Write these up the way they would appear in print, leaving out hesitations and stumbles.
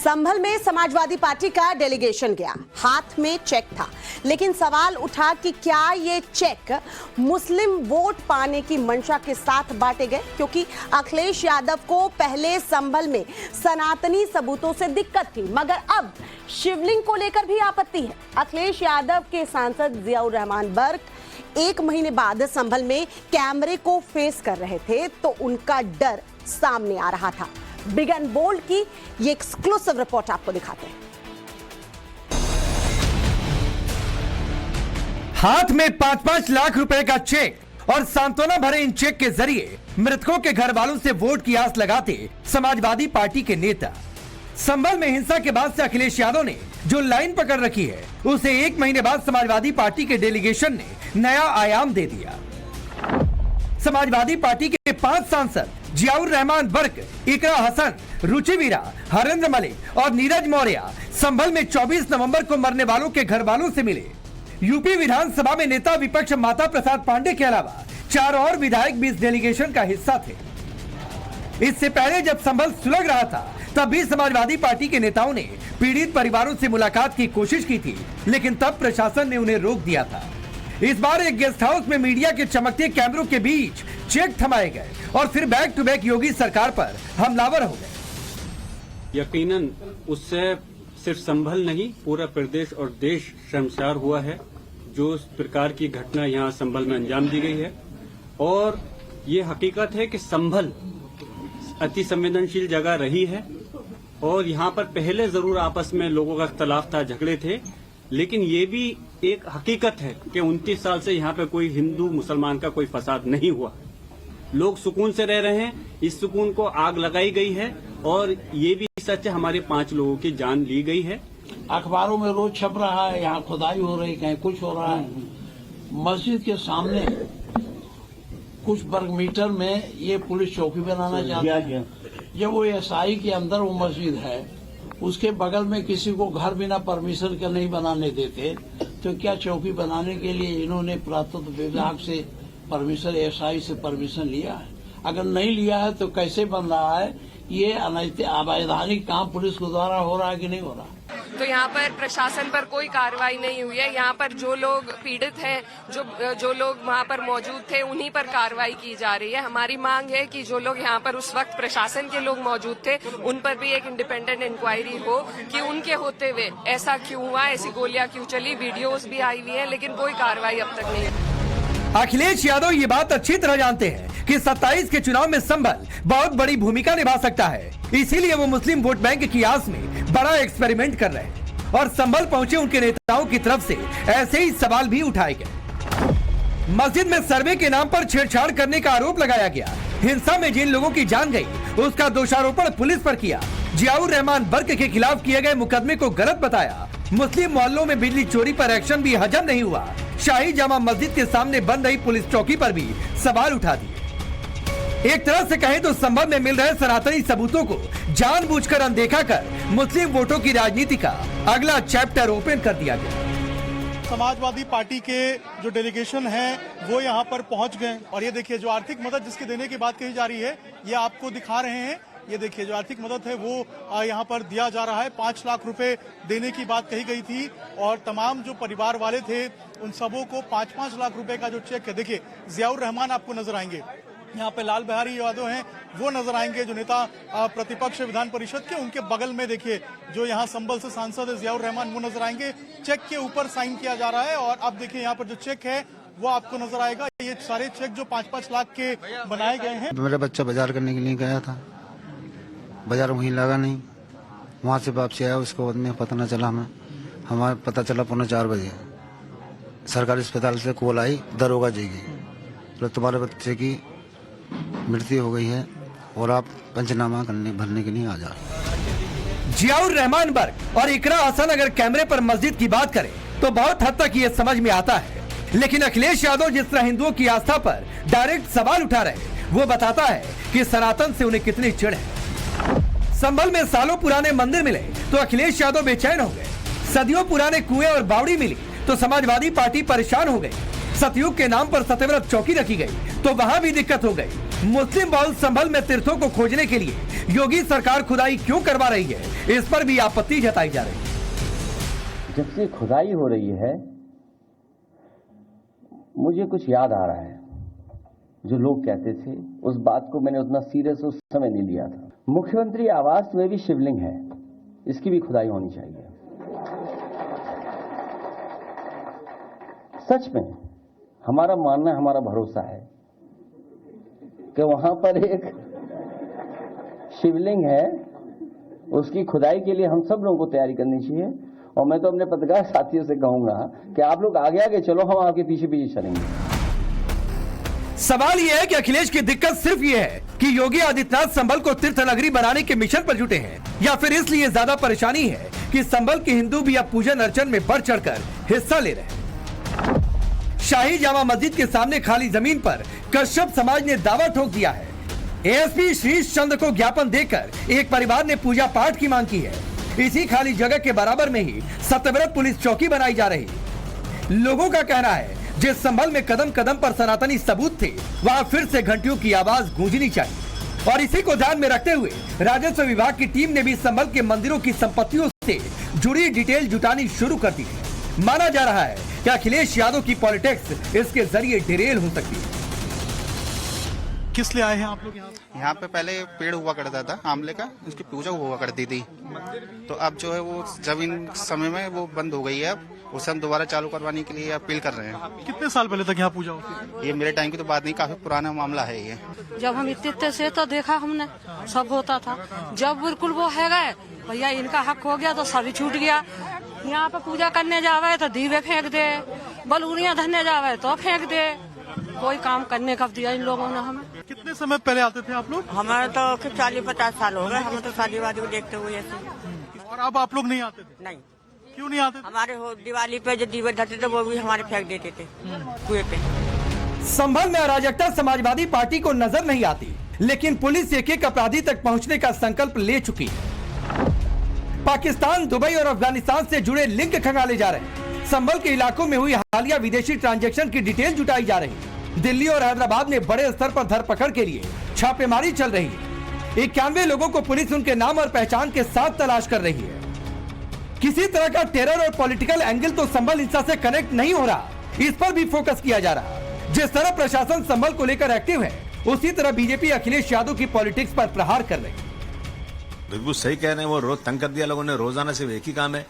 संभल में समाजवादी पार्टी का डेलीगेशन गया, हाथ में चेक था, लेकिन सवाल उठा कि क्या ये चेक मुस्लिम वोट पाने की मंशा के साथ बांटे गए, क्योंकि अखिलेश यादव को पहले संभल में सनातनी सबूतों से दिक्कत थी, मगर अब शिवलिंग को लेकर भी आपत्ति है। अखिलेश यादव के सांसद जियाउर रहमान बर्क 1 महीने बाद संभल में कैमरे को फेस कर रहे थे तो उनका डर सामने आ रहा था। बिग एंड बोल्ड की ये एक्सक्लूसिव रिपोर्ट आपको दिखाते हैं। हाथ में 5-5 लाख रुपए का चेक और सांत्वना भरे इन चेक के जरिए मृतकों के घर वालों से वोट की आस लगाते समाजवादी पार्टी के नेता। संभल में हिंसा के बाद से अखिलेश यादव ने जो लाइन पकड़ रखी है, उसे 1 महीने बाद समाजवादी पार्टी के डेलीगेशन ने नया आयाम दे दिया। समाजवादी पार्टी के 5 सांसद जियाउर रहमान बर्क, इकरा हसन, रुचि वीरा, हरेंद्र मलिक और नीरज मौर्य संभल में 24 नवंबर को मरने वालों के घर वालों से मिले। यूपी विधानसभा में नेता विपक्ष माता प्रसाद पांडे के अलावा 4 और विधायक भी इस डेलीगेशन का हिस्सा थे। इससे पहले जब संभल सुलग रहा था, तब भी समाजवादी पार्टी के नेताओं ने पीड़ित परिवारों से मुलाकात की कोशिश की थी, लेकिन तब प्रशासन ने उन्हें रोक दिया था। इस बार एक गेस्ट हाउस में मीडिया के चमकते कैमरों के बीच चेक थमाए गए और फिर बैक टू बैक योगी सरकार पर हमलावर हो गए। यकीनन उससे सिर्फ संभल नहीं, पूरा प्रदेश और देश शर्मसार हुआ है। जो इस प्रकार की घटना यहाँ संभल में अंजाम दी गई है, और ये हकीकत है कि संभल अति संवेदनशील जगह रही है और यहाँ पर पहले जरूर आपस में लोगों का इख्तलाफ था, झगड़े थे, लेकिन ये भी एक हकीकत है कि 29 साल से यहाँ पे कोई हिंदू मुसलमान का कोई फसाद नहीं हुआ। लोग सुकून से रह रहे हैं। इस सुकून को आग लगाई गई है और ये भी सच है, हमारे 5 लोगों की जान ली गई है। अखबारों में रोज छप रहा है, यहाँ खुदाई हो रही, कहीं कुछ हो रहा है। मस्जिद के सामने कुछ वर्ग मीटर में ये पुलिस चौकी बनाना चाहती है। जब वो एसआई के अंदर वो मस्जिद है, उसके बगल में किसी को घर बिना परमिशन के नहीं बनाने देते, तो क्या चौकी बनाने के लिए इन्होंने पुरातत्व विभाग से परमिशन, एसआई से परमिशन लिया है? अगर नहीं लिया है तो कैसे बन रहा है? ये अनैतिक अवैधानिक काम पुलिस के द्वारा हो रहा है कि नहीं हो रहा? तो यहाँ पर प्रशासन पर कोई कार्रवाई नहीं हुई है। यहाँ पर जो लोग पीड़ित हैं, जो लोग वहाँ पर मौजूद थे, उन्हीं पर कार्रवाई की जा रही है। हमारी मांग है कि जो लोग यहाँ पर उस वक्त प्रशासन के लोग मौजूद थे, उन पर भी एक इंडिपेंडेंट इंक्वायरी हो कि उनके होते हुए ऐसा क्यों हुआ, ऐसी गोलियां क्यों चली। वीडियोज भी आई हुई है, लेकिन कोई कार्रवाई अब तक नहीं। अखिलेश यादव ये बात अच्छी तरह जानते हैं कि 27 के चुनाव में संभल बहुत बड़ी भूमिका निभा सकता है, इसीलिए वो मुस्लिम वोट बैंक की आस में बड़ा एक्सपेरिमेंट कर रहे हैं और संभल पहुंचे उनके नेताओं की तरफ से ऐसे ही सवाल भी उठाए गए। मस्जिद में सर्वे के नाम पर छेड़छाड़ करने का आरोप लगाया गया। हिंसा में जिन लोगों की जान गई, उसका दोषारोपण पुलिस पर किया। जियाउर रहमान बर्क के खिलाफ किए गए मुकदमे को गलत बताया। मुस्लिम मोहल्लों में बिजली चोरी पर एक्शन भी हजम नहीं हुआ। शाही जामा मस्जिद के सामने बन रही पुलिस चौकी पर भी सवाल उठा दिए। एक तरह से कहें तो संभल में मिल रहे सनातनी सबूतों को जानबूझकर अनदेखा कर मुस्लिम वोटों की राजनीति का अगला चैप्टर ओपन कर दिया गया। समाजवादी पार्टी के जो डेलीगेशन है वो यहाँ पर पहुंच गए और ये देखिए जो आर्थिक मदद जिसके देने की बात कही जा रही है, ये आपको दिखा रहे हैं। ये देखिए जो आर्थिक मदद है वो यहाँ पर दिया जा रहा है। 5 लाख रुपए देने की बात कही गई थी और तमाम जो परिवार वाले थे उन सबों को 5-5 लाख रुपए का जो चेक है, देखिए जियाउर रहमान आपको नजर आएंगे, यहाँ पे लाल बिहारी यादव हैं वो नजर आएंगे, जो नेता प्रतिपक्ष विधान परिषद के, उनके बगल में देखिए जो यहाँ संभल से सांसद है जियाउर रहमान वो नजर आएंगे। चेक के ऊपर साइन किया जा रहा है और अब देखिए यहाँ पर जो चेक है वो आपको नजर आएगा। ये सारे चेक जो 5-5 लाख के बनाए गए हैं। मेरा बच्चा बाजार करने के लिए गया था, बाजार वहीं लगा नहीं, वहाँ से वापसी आया, उसको बाद में पता न चला। हमारा पता चला 3:45 बजे सरकारी अस्पताल से कॉल आई दरोगा जी की, तो तुम्हारे बच्चे की मृत्यु हो गई है और आप पंचनामा भरने के लिए आ जाओ। जियाउर रहमान बर्क और इकरा हसन अगर कैमरे पर मस्जिद की बात करें तो बहुत हद तक ये समझ में आता है, लेकिन अखिलेश यादव जिस तरह हिंदुओं की आस्था पर डायरेक्ट सवाल उठा रहे हैं, वो बताता है कि सनातन से उन्हें कितनी चिढ़ है। संभल में सालों पुराने मंदिर मिले तो अखिलेश यादव बेचैन हो गए। सदियों पुराने कुएं और बावड़ी मिली तो समाजवादी पार्टी परेशान हो गई। सतयुग के नाम पर सत्यव्रत चौकी रखी गई तो वहां भी दिक्कत हो गई। मुस्लिम बहुल संभल में तीर्थों को खोजने के लिए योगी सरकार खुदाई क्यों करवा रही है, इस पर भी आपत्ति जताई जा रही है। जब से खुदाई हो रही है मुझे कुछ याद आ रहा है, जो लोग कहते थे उस बात को मैंने उतना सीरियस उस समय नहीं लिया था। मुख्यमंत्री आवास में भी शिवलिंग है, इसकी भी खुदाई होनी चाहिए। सच में हमारा मानना, हमारा भरोसा है कि वहां पर एक शिवलिंग है, उसकी खुदाई के लिए हम सब लोगों को तैयारी करनी चाहिए। और मैं तो अपने पत्रकार साथियों से कहूंगा कि आप लोग आगे आगे चलो, हम आपके पीछे पीछे चलेंगे। सवाल यह है कि अखिलेश की दिक्कत सिर्फ ये है कि योगी आदित्यनाथ संभल को तीर्थ नगरी बनाने के मिशन पर जुटे हैं, या फिर इसलिए ज्यादा परेशानी है कि संभल के हिंदू भी अब पूजन अर्चन में बढ़ चढ़कर हिस्सा ले रहे हैं। शाही जामा मस्जिद के सामने खाली जमीन पर कश्यप समाज ने दावा ठोक दिया है। एएसपी श्रीश चंद्र को ज्ञापन देकर एक परिवार ने पूजा पाठ की मांग की है। इसी खाली जगह के बराबर में ही सत्यव्रत पुलिस चौकी बनाई जा रही है। लोगों का कहना है जिस संभल में कदम कदम पर सनातनी सबूत थे, वहां फिर से घंटियों की आवाज गूंजनी चाहिए। और इसी को ध्यान में रखते हुए राजस्व विभाग की टीम ने भी संभल के मंदिरों की संपत्तियों से जुड़ी डिटेल जुटानी शुरू कर दी है। माना जा रहा है कि अखिलेश यादव की पॉलिटिक्स इसके जरिए डिरेल हो सकती है। किस लिए आए हैं आप लोग यहाँ? यहाँ पे पहले पेड़ हुआ करता था आंवले का, उसकी पूजा हुआ करती थी। तो अब जो है वो जब इन समय में वो बंद हो गई है, उसे हम दोबारा चालू करवाने के लिए अपील कर रहे हैं। कितने साल पहले तक यहाँ पूजा होती थी? ये मेरे टाइम की तो बात नहीं, काफी पुराना मामला है ये। जब हम इतने से तो देखा हमने सब होता था। जब बिल्कुल वो है गए भैया इनका हक हो गया तो सभी छूट गया। यहाँ पे पूजा करने जावे तो दीवे फेंक दे, बलूनियाँ धरने जावे तो फेंक दे। कोई काम करने का दिया इन लोगों ने हमें। कितने समय पहले आते थे आप लोग? हमारे तो 40-50 साल हो गए, हमें तो शादी वादी को देखते हुए ऐसे। और अब आप लोग नहीं आते थे? नहीं। क्यों नहीं आते थे? हमारे दिवाली पे जो दीवे धरते थे वो भी हमारे फेंक देते थे कुएं पे। संभल में अराजकता समाजवादी पार्टी को नजर नहीं आती, लेकिन पुलिस एक एक अपराधी तक पहुंचने का संकल्प ले चुकी है। पाकिस्तान, दुबई और अफगानिस्तान से जुड़े लिंक खंगाले जा रहे हैं। संभल के इलाकों में हुई हालिया विदेशी ट्रांजैक्शन की डिटेल जुटाई जा रही है। दिल्ली और हैदराबाद में बड़े स्तर पर धरपकड़ के लिए छापेमारी चल रही है। 91 लोगों को पुलिस उनके नाम और पहचान के साथ तलाश कर रही है। किसी तरह का टेरर और पॉलिटिकल एंगल तो संभल हिंसा से कनेक्ट नहीं हो रहा, इस पर भी फोकस किया जा रहा। जिस तरह प्रशासन संभल को लेकर एक्टिव है, उसी तरह बीजेपी अखिलेश यादव की पॉलिटिक्स पर प्रहार कर रही है। बिल्कुल सही कह रहे हैं, वो रोज तंग कर दिया लोगों ने। रोजाना सिर्फ एक ही काम है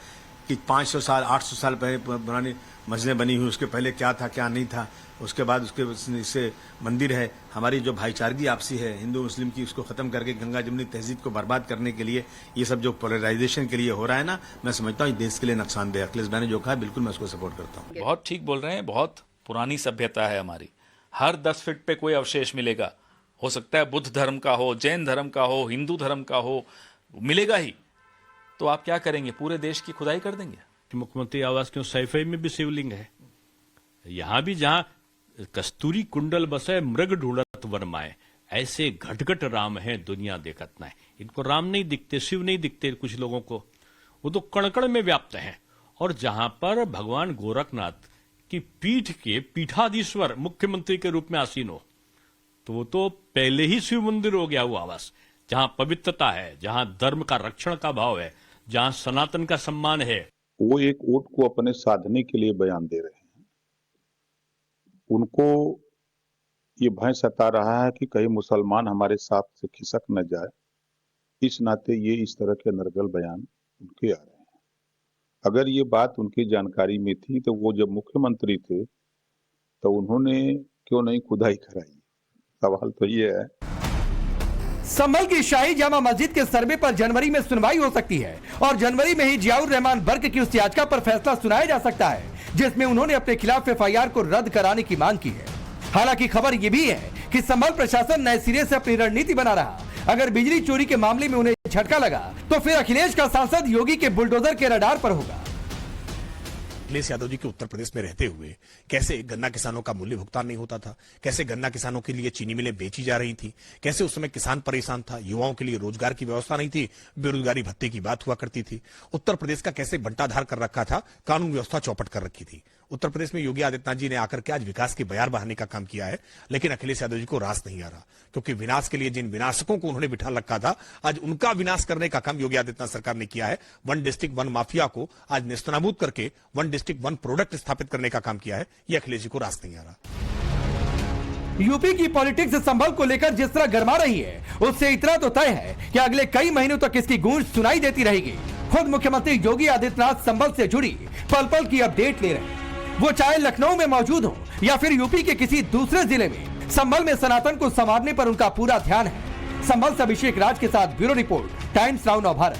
कि 500 साल 800 साल पहले पुरानी मस्जिदें बनी हुई, उसके पहले क्या था क्या नहीं था, उसके बाद उसके मंदिर है। हमारी जो भाईचारगी आपसी है हिंदू मुस्लिम की, उसको खत्म करके गंगा जमुनी तहजीब को बर्बाद करने के लिए ये सब जो पोलराइजेशन के लिए हो रहा है ना, मैं समझता हूँ देश के लिए नुकसानदेह। अखिलेश भाई ने जो कहा बिल्कुल मैं उसको सपोर्ट करता हूँ। बहुत ठीक बोल रहे हैं, बहुत पुरानी सभ्यता है हमारी। हर 10 फीट पे कोई अवशेष मिलेगा, हो सकता है बुद्ध धर्म का हो, जैन धर्म का हो, हिंदू धर्म का हो, मिलेगा ही। तो आप क्या करेंगे, पूरे देश की खुदाई कर देंगे? मुख्यमंत्री आवास क्यों सैफई में भी शिवलिंग है, यहाँ भी जहाँ कस्तूरी कुंडल बसे मृग ढूंढत वर्माए, ऐसे घटघट राम है दुनिया देखत ना है। इनको राम नहीं दिखते, शिव नहीं दिखते कुछ लोगों को, वो तो कण-कण में व्याप्त हैं। और जहां पर भगवान गोरखनाथ की पीठ के पीठाधीश्वर मुख्यमंत्री के रूप में आसीन हो, तो वो तो पहले ही शिव मंदिर हो गया वो आवास। जहां पवित्रता है, जहां धर्म का रक्षण का भाव है, जहां सनातन का सम्मान है। वो एक वोट को अपने साधने के लिए बयान दे रहे हैं। उनको ये भय सता रहा है कि कहीं मुसलमान हमारे साथ से खिसक न जाए, इस नाते ये इस तरह के नरगल बयान उनके आ रहे हैं। अगर ये बात उनकी जानकारी में थी तो वो जब मुख्यमंत्री थे तो उन्होंने क्यों नहीं खुदाई कराई? सवाल तो ये है। संभल की शाही जामा मस्जिद के सर्वे पर जनवरी में सुनवाई हो सकती है और जनवरी में ही जियाउर रहमान बर्क की उस याचिका पर फैसला सुनाया जा सकता है जिसमें उन्होंने अपने खिलाफ एफआईआर को रद्द कराने की मांग की है। हालांकि खबर ये भी है कि संभल प्रशासन नए सिरे से अपनी रणनीति बना रहा। अगर बिजली चोरी के मामले में उन्हें झटका लगा तो फिर अखिलेश का सांसद योगी के बुलडोजर के रडार पर होगा। अखिलेश यादव जी के उत्तर प्रदेश में रहते हुए कैसे गन्ना किसानों का मूल्य भुगतान नहीं होता था, कैसे गन्ना किसानों के लिए चीनी मिलें बेची जा रही थी, कैसे उस समय किसान परेशान था, युवाओं के लिए रोजगार की व्यवस्था नहीं थी, बेरोजगारी भत्ते की बात हुआ करती थी, उत्तर प्रदेश का कैसे बंटाधार कर रखा था, कानून व्यवस्था चौपट कर रखी थी। उत्तर प्रदेश में योगी आदित्यनाथ जी ने आकर के आज विकास की बयार बहाने का काम किया है, लेकिन अखिलेश यादव जी को रास नहीं आ रहा, क्योंकि विनाश के लिए जिन विनाशकों को उन्होंने बिठा रखा था, आज उनका विनाश करने का काम योगी आदित्यनाथ सरकार ने किया है। वन डिस्ट्रिक्ट वन माफिया को आज नेस्तनाबूद करके वन डिस्ट्रिक्ट वन प्रोडक्ट स्थापित करने का काम किया है। यह अखिलेश जी को रास नहीं आ रहा। यूपी की पॉलिटिक्स संभल को लेकर जिस तरह गर्मा रही है, उससे इतना तो तय है कि अगले कई महीनों तक इसकी गूंज सुनाई देती रहेगी। खुद मुख्यमंत्री योगी आदित्यनाथ संभल से जुड़ी पल पल की अपडेट ले रहे हैं। वो चाहे लखनऊ में मौजूद हो या फिर यूपी के किसी दूसरे जिले में, संभल में सनातन को संवारने पर उनका पूरा ध्यान है। संभल से अभिषेक राज के साथ bureau report, times now Navbharat.